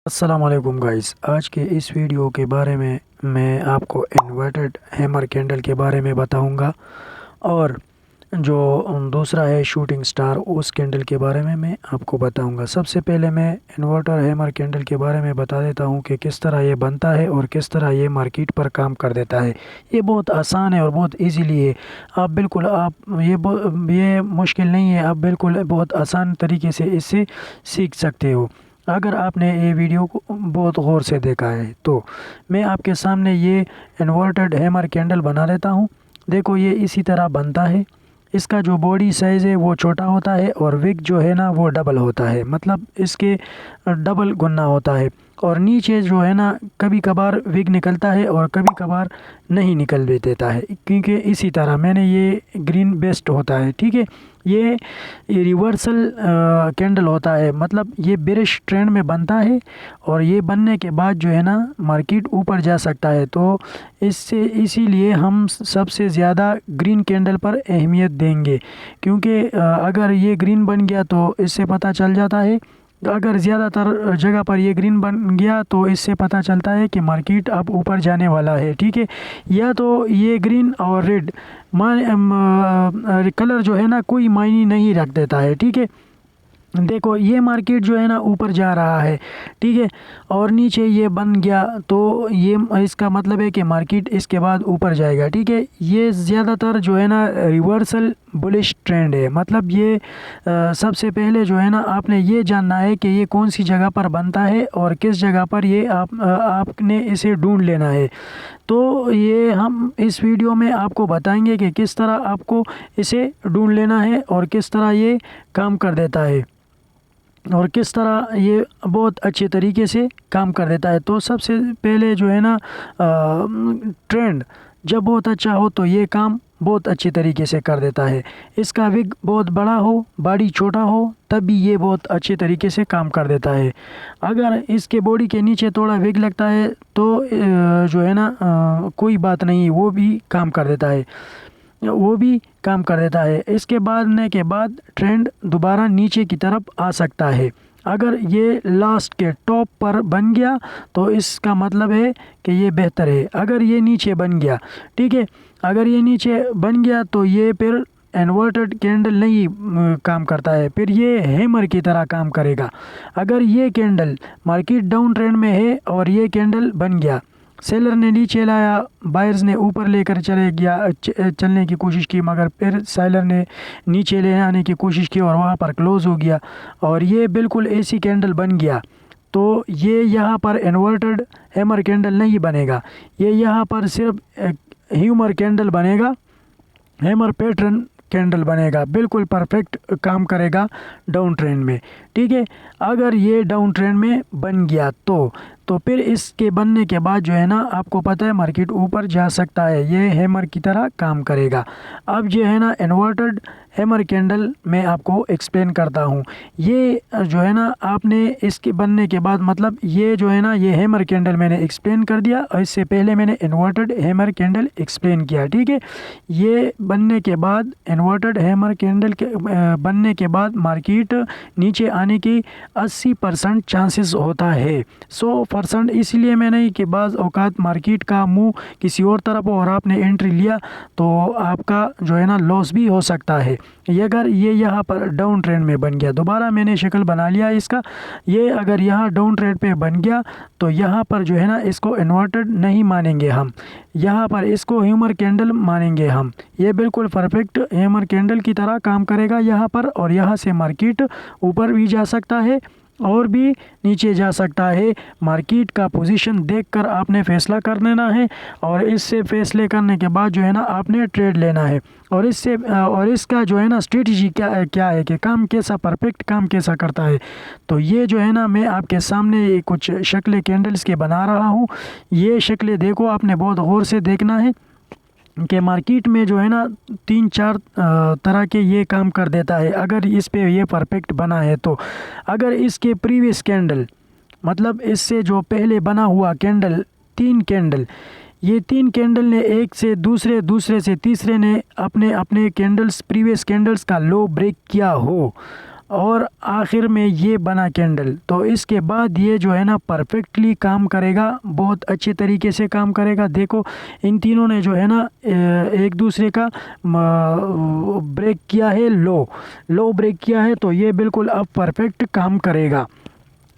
अस्सलाम वालेकुम गाइस। आज के इस वीडियो के बारे में मैं आपको इन्वर्टेड हैमर कैंडल के बारे में बताऊंगा और जो दूसरा है शूटिंग स्टार उस कैंडल के बारे में मैं आपको बताऊंगा। सबसे पहले मैं इन्वर्टर हैमर कैंडल के बारे में बता देता हूं कि किस तरह ये बनता है और किस तरह ये मार्केट पर काम कर देता है। ये बहुत आसान है और बहुत इजीली है। आप बिल्कुल आप ये मुश्किल नहीं है, आप बिल्कुल बहुत आसान तरीके से इससे सीख सकते हो अगर आपने ये वीडियो को बहुत गौर से देखा है। तो मैं आपके सामने ये इन्वर्टेड हैमर कैंडल बना देता हूँ। देखो ये इसी तरह बनता है। इसका जो बॉडी साइज़ है वो छोटा होता है और विग जो है ना वो डबल होता है, मतलब इसके डबल गुना होता है। और नीचे जो है ना कभी कभार विग निकलता है और कभी कभार नहीं निकल भी देता है, क्योंकि इसी तरह मैंने ये ग्रीन बेस्ट होता है। ठीक है, ये रिवर्सल कैंडल होता है, मतलब ये बेरिश ट्रेंड में बनता है और ये बनने के बाद जो है ना मार्केट ऊपर जा सकता है। तो इससे इसीलिए हम सबसे ज़्यादा ग्रीन कैंडल पर अहमियत देंगे, क्योंकि अगर ये ग्रीन बन गया तो इससे पता चल जाता है, अगर ज़्यादातर जगह पर ये ग्रीन बन गया तो इससे पता चलता है कि मार्केट अब ऊपर जाने वाला है। ठीक है, या तो ये ग्रीन और रेड कलर जो है ना कोई मायने नहीं रख देता है। ठीक है, देखो ये मार्केट जो है ना ऊपर जा रहा है। ठीक है, और नीचे ये बन गया तो ये इसका मतलब है कि मार्केट इसके बाद ऊपर जाएगा। ठीक है, ये ज़्यादातर जो है ना रिवर्सल बुलिश ट्रेंड है। मतलब ये सबसे पहले जो है ना आपने ये जानना है कि ये कौन सी जगह पर बनता है और किस जगह पर ये आपने इसे ढूंढ लेना है। तो ये हम इस वीडियो में आपको बताएंगे कि किस तरह आपको इसे ढूंढ लेना है और किस तरह ये काम कर देता है और किस तरह ये बहुत अच्छे तरीके से काम कर देता है। तो सबसे पहले जो है ना ट्रेंड जब बहुत अच्छा हो तो ये काम बहुत अच्छे तरीके से कर देता है। इसका विग बहुत बड़ा हो, बॉडी छोटा हो, तब भी ये बहुत अच्छे तरीके से काम कर देता है। अगर इसके बॉडी के नीचे थोड़ा विग लगता है तो जो है ना कोई बात नहीं, वो भी काम कर देता है। इसके बनने के बाद ट्रेंड दोबारा नीचे की तरफ आ सकता है। अगर ये लास्ट के टॉप पर बन गया तो इसका मतलब है कि ये बेहतर है। अगर ये नीचे बन गया, ठीक है, अगर ये नीचे बन गया तो ये फिर इन्वर्टेड कैंडल नहीं काम करता है, फिर ये हैमर की तरह काम करेगा। अगर ये कैंडल मार्केट डाउन ट्रेंड में है और ये कैंडल बन गया, सेलर ने नीचे लाया, बायर्स ने ऊपर लेकर चलने की कोशिश की, मगर फिर सेलर ने नीचे ले आने की कोशिश की और वहाँ पर क्लोज हो गया और ये बिल्कुल ऐसी कैंडल बन गया, तो ये यहाँ पर इन्वर्टेड हैमर कैंडल नहीं बनेगा। ये यहाँ पर सिर्फ ह्यूमर कैंडल बनेगा, हैमर पैटर्न कैंडल बनेगा, बिल्कुल परफेक्ट काम करेगा डाउन ट्रेंड में। ठीक है, अगर ये डाउन ट्रेंड में बन गया तो फिर इसके बनने के बाद जो है ना आपको पता है मार्केट ऊपर जा सकता है, ये हैमर की तरह काम करेगा। अब जो है ना इन्वर्टेड हैमर कैंडल मैं आपको एक्सप्लेन करता हूँ। ये जो है ना आपने इसके बनने के बाद, मतलब ये जो है ना ये हैमर कैंडल मैंने एक्सप्लेन कर दिया और इससे पहले मैंने इन्वर्टेड हैमर कैंडल एक्सप्लेन किया। ठीक है, ये बनने के बाद इन्वर्टेड हैमर कैंडल के बनने के बाद मार्केट नीचे आने की 80% चांसेस होता है। 100% इसलिए मैं नहीं कि बाज़ औकात मार्केट का मुंह किसी और तरफ हो और आपने एंट्री लिया तो आपका जो है ना लॉस भी हो सकता है। ये अगर ये यहाँ पर डाउन ट्रेंड में बन गया, दोबारा मैंने शक्ल बना लिया इसका, ये अगर यहाँ डाउन ट्रेंड पे बन गया तो यहाँ पर जो है ना इसको इन्वर्टेड नहीं मानेंगे हम, यहाँ पर इसको ह्यूमर कैंडल मानेंगे हम। ये बिल्कुल परफेक्ट हैमर कैंडल की तरह काम करेगा यहाँ पर, और यहाँ से मार्केट ऊपर भी जा सकता है और भी नीचे जा सकता है। मार्केट का पोजीशन देखकर आपने फैसला कर लेना है और इससे फैसले करने के बाद जो है ना आपने ट्रेड लेना है और इसका जो है ना स्ट्रेटजी क्या है कि काम कैसा परफेक्ट काम कैसा करता है। तो ये जो है ना मैं आपके सामने कुछ शक्लें कैंडल्स के बना रहा हूँ। ये शक्लें देखो, आपने बहुत गौर से देखना है कि मार्केट में जो है ना 3-4 तरह के ये काम कर देता है। अगर इस पे ये परफेक्ट बना है तो अगर इसके प्रीवियस कैंडल, मतलब इससे जो पहले बना हुआ कैंडल, 3 कैंडल, ये 3 कैंडल ने एक से दूसरे से तीसरे ने अपने कैंडल्स प्रीवियस कैंडल्स का लो ब्रेक किया हो और आखिर में ये बना कैंडल। तो इसके बाद ये जो है ना परफेक्टली काम करेगा, बहुत अच्छे तरीके से काम करेगा। देखो इन तीनों ने जो है ना एक दूसरे का ब्रेक किया है, लो ब्रेक किया है, तो ये बिल्कुल अब परफेक्ट काम करेगा।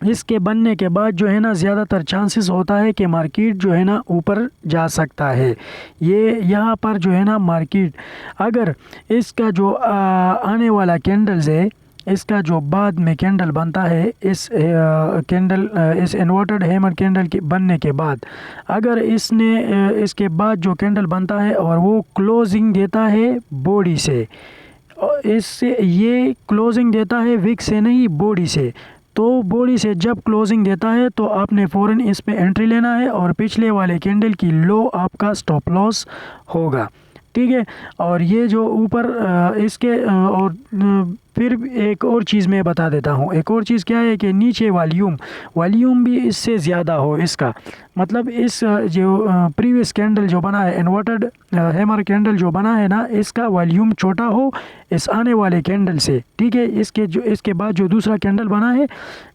इसके बनने के बाद जो है ना ज़्यादातर चांसेस होता है कि मार्केट जो है ना ऊपर जा सकता है। ये यहाँ पर जो है ना मार्केट अगर इसका जो आने वाला कैंडल्स है, इसका जो बाद में कैंडल बनता है, इस कैंडल इस इन्वर्टेड हैमर कैंडल के बनने के बाद, अगर इसने इसके बाद जो कैंडल बनता है और वो क्लोजिंग देता है बॉडी से, इससे ये क्लोजिंग देता है विक से नहीं बॉडी से, तो बॉडी से जब क्लोजिंग देता है तो आपने फ़ौरन इस पे एंट्री लेना है और पिछले वाले कैंडल की लो आपका स्टॉप लॉस होगा, ठीक है। और ये जो ऊपर इसके और फिर एक और चीज़ मैं बता देता हूँ। एक और चीज़ क्या है कि नीचे वॉल्यूम भी इससे ज़्यादा हो इसका, मतलब इस जो प्रीवियस कैंडल जो बना है, इन्वर्टेड हैमर कैंडल जो बना है ना, इसका वॉल्यूम छोटा हो इस आने वाले कैंडल से, ठीक है। इसके बाद जो दूसरा कैंडल बना है,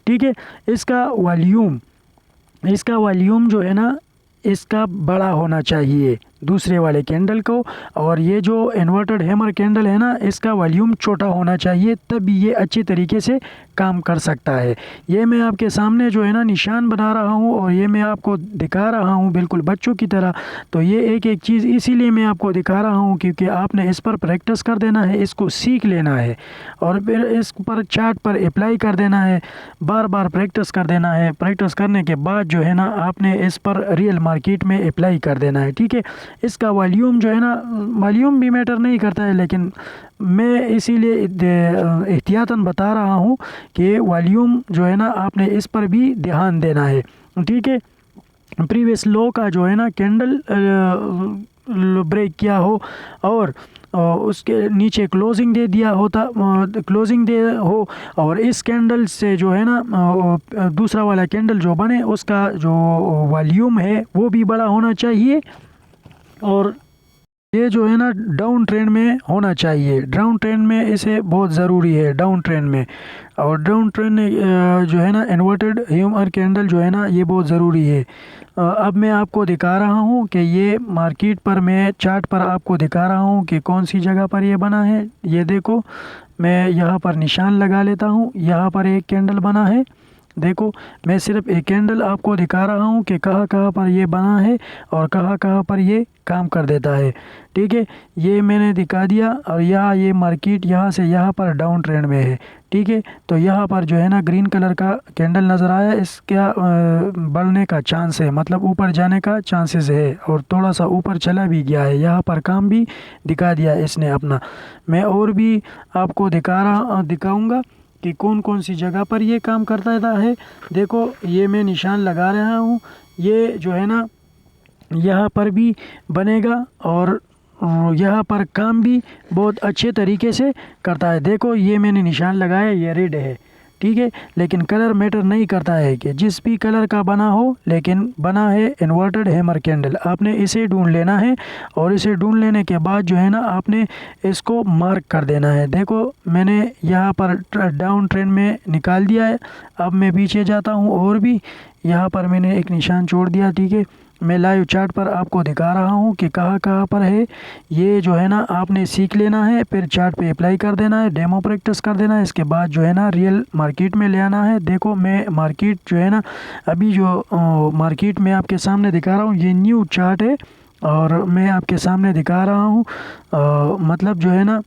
ठीक है, इसका वॉल्यूम जो है ना इसका बड़ा होना चाहिए दूसरे वाले कैंडल को, और ये जो इन्वर्टेड हैमर कैंडल है ना, इसका वॉल्यूम छोटा होना चाहिए, तब ये अच्छे तरीके से काम कर सकता है। ये मैं आपके सामने जो है ना निशान बना रहा हूँ और ये मैं आपको दिखा रहा हूँ बिल्कुल बच्चों की तरह। तो ये एक एक चीज़ इसीलिए मैं आपको दिखा रहा हूँ क्योंकि आपने इस पर प्रैक्टिस कर देना है, इसको सीख लेना है और फिर इस पर चार्ट पर अप्लाई कर देना है, बार बार प्रैक्टिस कर देना है। प्रैक्टिस करने के बाद जो है ना आपने इस पर रियल मार्केट में अप्लाई कर देना है, ठीक है। इसका वॉल्यूम जो है ना, वॉल्यूम भी मैटर नहीं करता है, लेकिन मैं इसीलिए एहतियातन बता रहा हूँ कि वॉल्यूम जो है ना आपने इस पर भी ध्यान देना है, ठीक है। प्रीवियस लो का जो है ना कैंडल ब्रेक किया हो और उसके नीचे क्लोजिंग दे दिया होता, क्लोजिंग दे हो, और इस कैंडल से जो है ना दूसरा वाला कैंडल जो बने उसका जो वॉल्यूम है वो भी बड़ा होना चाहिए, और ये जो है ना डाउन ट्रेंड में होना चाहिए। डाउन ट्रेंड में इसे बहुत ज़रूरी है, डाउन ट्रेंड में। और डाउन ट्रेंड जो है ना इन्वर्टेड हैमर कैंडल जो है ना ये बहुत ज़रूरी है। अब मैं आपको दिखा रहा हूँ कि ये मार्केट पर, मैं चार्ट पर आपको दिखा रहा हूँ कि कौन सी जगह पर ये बना है। ये देखो मैं यहाँ पर निशान लगा लेता हूँ, यहाँ पर एक कैंडल बना है। देखो मैं सिर्फ एक कैंडल आपको दिखा रहा हूँ कि कहाँ कहाँ पर ये बना है और कहाँ कहाँ पर ये काम कर देता है, ठीक है। ये मैंने दिखा दिया, और यहाँ ये मार्केट यहाँ से यहाँ पर डाउन ट्रेंड में है, ठीक है। तो यहाँ पर जो है ना ग्रीन कलर का कैंडल नज़र आया, इसका बढ़ने का चांस है, मतलब ऊपर जाने का चांसेस है, और थोड़ा सा ऊपर चला भी गया है। यहाँ पर काम भी दिखा दिया इसने अपना। मैं और भी आपको दिखाऊँगा कि कौन कौन सी जगह पर ये काम करता है। देखो ये मैं निशान लगा रहा हूँ, ये जो है ना यहाँ पर भी बनेगा और यहाँ पर काम भी बहुत अच्छे तरीके से करता है। देखो ये मैंने निशान लगाया, ये रेड है, ठीक है, लेकिन कलर मैटर नहीं करता है कि जिस भी कलर का बना हो, लेकिन बना है इन्वर्टेड हैमर कैंडल। आपने इसे ढूंढ लेना है और इसे ढूंढ लेने के बाद जो है ना आपने इसको मार्क कर देना है। देखो मैंने यहाँ पर डाउन ट्रेंड में निकाल दिया है। अब मैं पीछे जाता हूँ और भी यहाँ पर मैंने एक निशान छोड़ दिया, ठीक है। मैं लाइव चार्ट पर आपको दिखा रहा हूँ कि कहाँ कहाँ पर है। ये जो है ना आपने सीख लेना है, फिर चार्ट पे अप्लाई कर देना है, डेमो प्रैक्टिस कर देना है। इसके बाद जो है ना रियल मार्केट में ले आना है। देखो मैं मार्केट जो है ना अभी जो मार्केट में आपके सामने दिखा रहा हूँ, ये न्यू चार्ट है और मैं आपके सामने दिखा रहा हूँ, मतलब जो है ना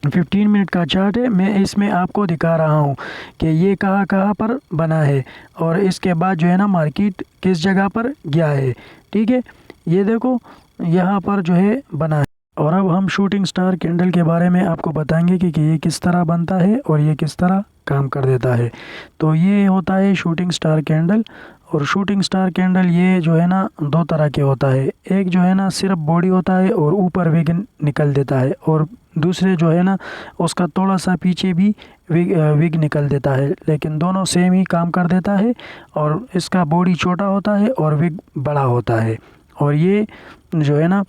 15 मिनट का चार्ट है। मैं इसमें आपको दिखा रहा हूँ कि ये कहाँ कहाँ पर बना है और इसके बाद जो है ना मार्केट किस जगह पर गया है, ठीक है। ये देखो यहाँ पर जो है बना है। और अब हम शूटिंग स्टार कैंडल के बारे में आपको बताएंगे कि ये किस तरह बनता है और ये किस तरह काम कर देता है। तो ये होता है शूटिंग स्टार कैंडल, और शूटिंग स्टार कैंडल ये जो है ना दो तरह के होता है। एक जो है ना सिर्फ बॉडी होता है और ऊपर विग निकल देता है, और दूसरे जो है ना उसका थोड़ा सा पीछे भी विग निकल देता है, लेकिन दोनों सेम ही काम कर देता है। और इसका बॉडी छोटा होता है और विग बड़ा होता है। और ये जो है ना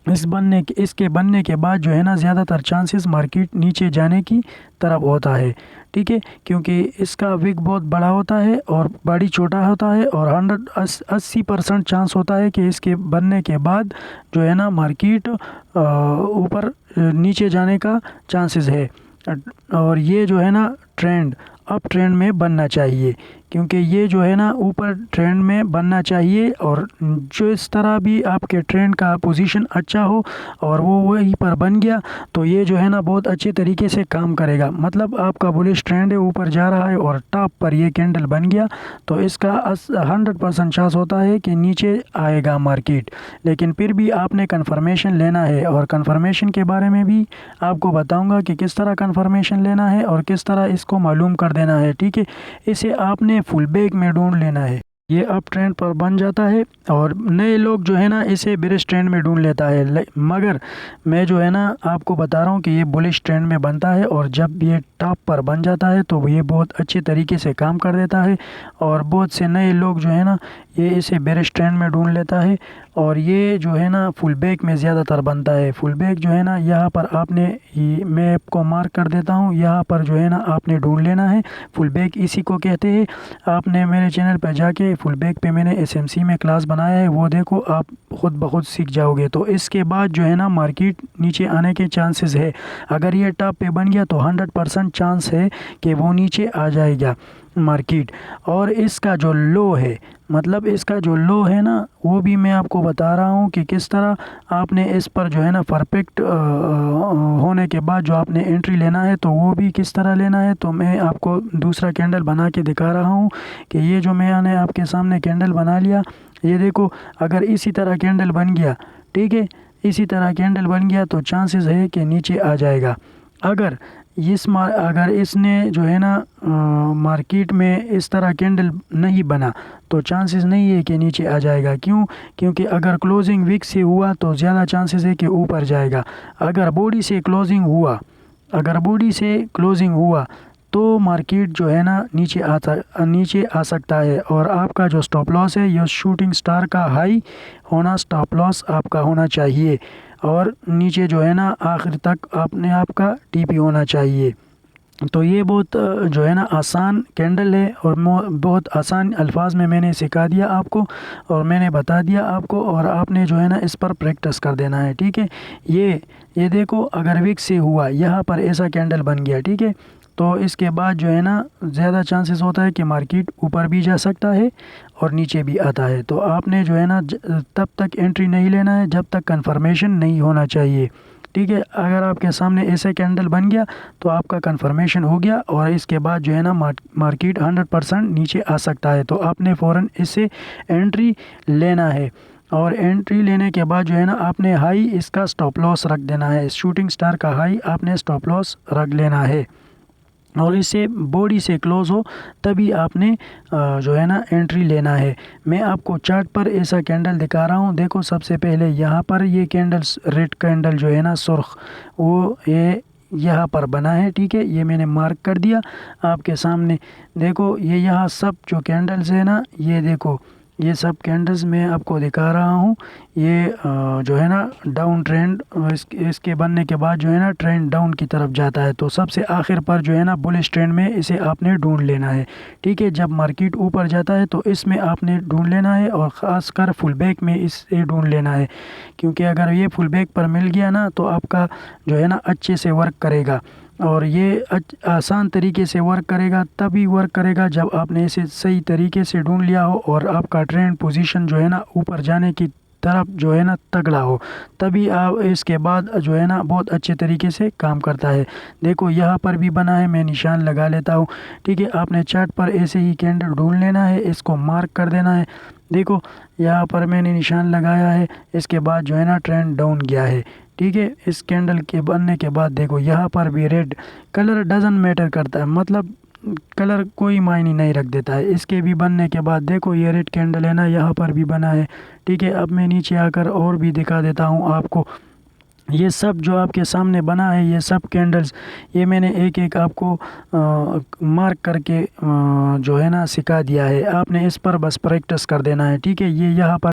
इसके बनने के बाद जो है ना ज़्यादातर चांसेस मार्केट नीचे जाने की तरफ होता है, ठीक है, क्योंकि इसका विक बहुत बड़ा होता है और बॉडी छोटा होता है और 80% चांस होता है कि इसके बनने के बाद जो है ना मार्केट ऊपर नीचे जाने का चांसेस है। और ये जो है ना ट्रेंड अप ट्रेंड में बनना चाहिए, क्योंकि ये जो है ना ऊपर ट्रेंड में बनना चाहिए। और जो इस तरह भी आपके ट्रेंड का पोजीशन अच्छा हो और वो वहीं पर बन गया तो ये जो है ना बहुत अच्छे तरीके से काम करेगा। मतलब आपका बुलिश ट्रेंड है, ऊपर जा रहा है और टॉप पर ये कैंडल बन गया तो इसका 100% चांस होता है कि नीचे आएगा मार्केट। लेकिन फिर भी आपने कन्फर्मेशन लेना है, और कन्फर्मेशन के बारे में भी आपको बताऊंगा कि किस तरह कन्फर्मेशन लेना है और किस तरह इसको मालूम कर देना है, ठीक है। इसे आपने फुल बैक में ढूंढ लेना है। ये अप ट्रेंड पर बन जाता है और नए लोग जो है ना इसे बेरिश ट्रेंड में ढूंढ लेता है, मगर मैं जो है ना आपको बता रहा हूँ कि ये बुलिश ट्रेंड में बनता है। और जब ये टॉप पर बन जाता है तो ये बहुत अच्छे तरीके से काम कर देता है और बहुत से नए लोग जो है ना ये इसे बेरिश ट्रेंड में ढूंढ लेता है। और ये जो है ना फुल बैक में ज़्यादातर बनता है। फुल बैक जो है ना यहाँ पर आपने मैं आपको मार्क कर देता हूँ, यहाँ पर जो है ना आपने ढूंढ लेना है। फुल बैक इसी को कहते हैं। आपने मेरे चैनल पर जाके फुल बैक पे मैंने एसएमसी में क्लास बनाया है, वो देखो, आप खुद ब खुद सीख जाओगे। तो इसके बाद जो है ना मार्केट नीचे आने के चांसेस है। अगर ये टॉप पे बन गया तो 100% चांस है कि वो नीचे आ जाएगा मार्केट। और इसका जो लो है, मतलब इसका जो लो है ना, वो भी मैं आपको बता रहा हूँ कि किस तरह आपने इस पर जो है ना परफेक्ट होने के बाद जो आपने एंट्री लेना है तो वो भी किस तरह लेना है। तो मैं आपको दूसरा कैंडल बना के दिखा रहा हूँ कि ये जो मैंने आपके सामने कैंडल बना लिया, ये देखो, अगर इसी तरह कैंडल बन गया, ठीक है, इसी तरह कैंडल बन गया तो चांसेस है कि नीचे आ जाएगा। अगर अगर इसने जो है ना मार्केट में इस तरह कैंडल नहीं बना तो चांसेस नहीं है कि नीचे आ जाएगा। क्यों? क्योंकि अगर क्लोजिंग विक से हुआ तो ज़्यादा चांसेस है कि ऊपर जाएगा। अगर बॉडी से क्लोजिंग हुआ तो मार्केट जो है ना नीचे आ सकता है। और आपका जो स्टॉप लॉस है, ये शूटिंग स्टार का हाई होना स्टॉप लॉस आपका होना चाहिए। और नीचे जो है ना आखिर तक अपने आप का टीपी होना चाहिए। तो ये बहुत जो है ना आसान कैंडल है और बहुत आसान अल्फाज में मैंने सिखा दिया आपको और मैंने बता दिया आपको, और आपने जो है ना इस पर प्रैक्टिस कर देना है, ठीक है। ये देखो, अगर विक से हुआ, यहाँ पर ऐसा कैंडल बन गया, ठीक है, तो इसके बाद जो है ना ज़्यादा चांसेस होता है कि मार्केट ऊपर भी जा सकता है और नीचे भी आता है। तो आपने जो है ना तब तक एंट्री नहीं लेना है जब तक कंफर्मेशन नहीं होना चाहिए, ठीक है। अगर आपके सामने ऐसे कैंडल बन गया तो आपका कंफर्मेशन हो गया और इसके बाद जो है ना मार्केट 100% नीचे आ सकता है। तो आपने फ़ौरन इससे एंट्री लेना है। और एंट्री लेने के बाद जो है ना आपने हाई इसका स्टॉप लॉस रख देना है। शूटिंग स्टार का हाई आपने स्टॉप लॉस रख लेना है और इससे बॉडी से क्लोज हो तभी आपने जो है ना एंट्री लेना है। मैं आपको चार्ट पर ऐसा कैंडल दिखा रहा हूँ। देखो, सबसे पहले यहाँ पर ये कैंडल्स, रेड कैंडल जो है ना सुर्ख, वो ये यहाँ पर बना है, ठीक है, ये मैंने मार्क कर दिया आपके सामने। देखो, ये यहाँ सब जो कैंडल्स है ना, ये देखो, ये सब कैंडल्स मैं आपको दिखा रहा हूँ। ये जो है ना डाउन ट्रेंड, इसके बनने के बाद जो है ना ट्रेंड डाउन की तरफ जाता है। तो सबसे आखिर पर जो है ना बुलिश ट्रेंड में इसे आपने ढूंढ लेना है, ठीक है। जब मार्केट ऊपर जाता है तो इसमें आपने ढूंढ लेना है और ख़ासकर फुल बैक में इसे ढूंढ लेना है, क्योंकि अगर ये फुल बैक पर मिल गया ना तो आपका जो है ना अच्छे से वर्क करेगा। और ये आसान तरीके से वर्क करेगा, तभी वर्क करेगा जब आपने इसे सही तरीके से ढूंढ लिया हो और आपका ट्रेंड पोजीशन जो है ना ऊपर जाने की तरफ जो है ना तगड़ा हो, तभी आप इसके बाद जो है ना बहुत अच्छे तरीके से काम करता है। देखो, यहाँ पर भी बना है, मैं निशान लगा लेता हूँ, ठीक है। आपने चार्ट पर ऐसे ही कैंडल ढूंढ लेना है, इसको मार्क कर देना है। देखो, यहाँ पर मैंने निशान लगाया है, इसके बाद जो है ना ट्रेंड डाउन गया है, ठीक है। इस कैंडल के बनने के बाद देखो, यहाँ पर भी रेड कलर डजन मैटर करता है, मतलब कलर कोई मायने नहीं रख देता है। इसके भी बनने के बाद देखो, ये रेड कैंडल है ना, यहाँ पर भी बना है, ठीक है। अब मैं नीचे आकर और भी दिखा देता हूँ आपको। ये सब जो आपके सामने बना है, ये सब कैंडल्स, ये मैंने एक एक आपको मार्क करके जो है ना सिखा दिया है। आपने इस पर बस प्रैक्टिस कर देना है, ठीक है। ये यहाँ पर